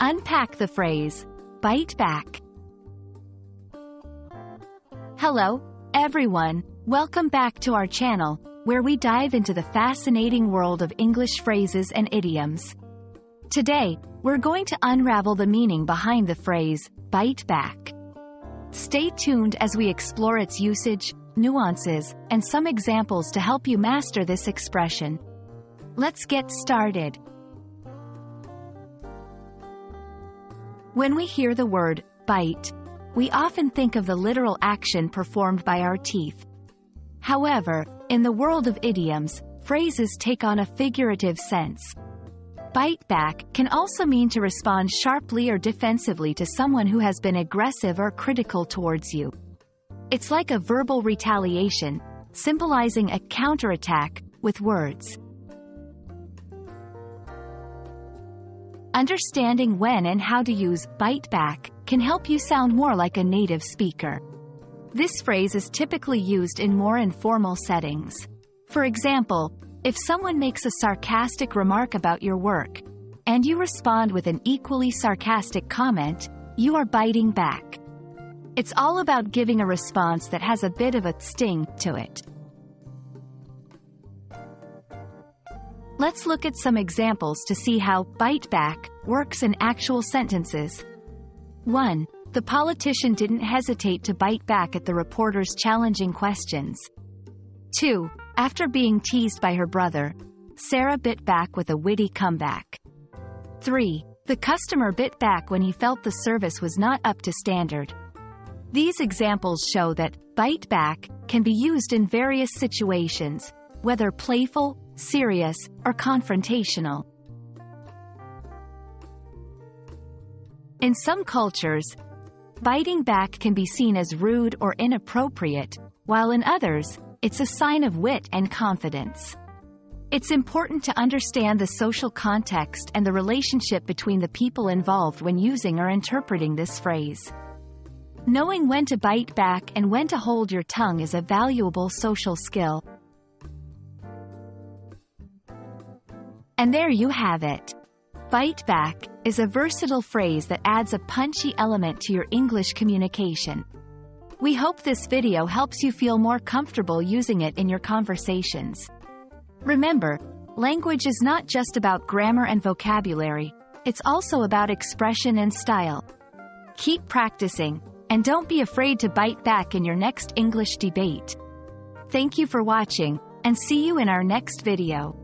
Unpack the phrase, bite back. Hello, everyone. Welcome back to our channel, where we dive into the fascinating world of English phrases and idioms. Today, we're going to unravel the meaning behind the phrase, bite back. Stay tuned as we explore its usage, nuances, and some examples to help you master this expression. Let's get started. When we hear the word, bite, we often think of the literal action performed by our teeth. However, in the world of idioms, phrases take on a figurative sense. Bite back can also mean to respond sharply or defensively to someone who has been aggressive or critical towards you. It's like a verbal retaliation, symbolizing a counterattack with words. Understanding when and how to use bite back can help you sound more like a native speaker. This phrase is typically used in more informal settings. For example, if someone makes a sarcastic remark about your work, and you respond with an equally sarcastic comment, you are biting back. It's all about giving a response that has a bit of a sting to it. Let's look at some examples to see how bite back works in actual sentences. 1. The politician didn't hesitate to bite back at the reporter's challenging questions. 2. After being teased by her brother, Sarah bit back with a witty comeback. 3. The customer bit back when he felt the service was not up to standard. These examples show that bite back can be used in various situations, whether playful, serious, or confrontational. In some cultures, biting back can be seen as rude or inappropriate, while in others, it's a sign of wit and confidence. It's important to understand the social context and the relationship between the people involved when using or interpreting this phrase. Knowing when to bite back and when to hold your tongue is a valuable social skill. And there you have it. Bite back is a versatile phrase that adds a punchy element to your English communication. We hope this video helps you feel more comfortable using it in your conversations. Remember, language is not just about grammar and vocabulary, it's also about expression and style. Keep practicing, and don't be afraid to bite back in your next English debate. Thank you for watching, and see you in our next video.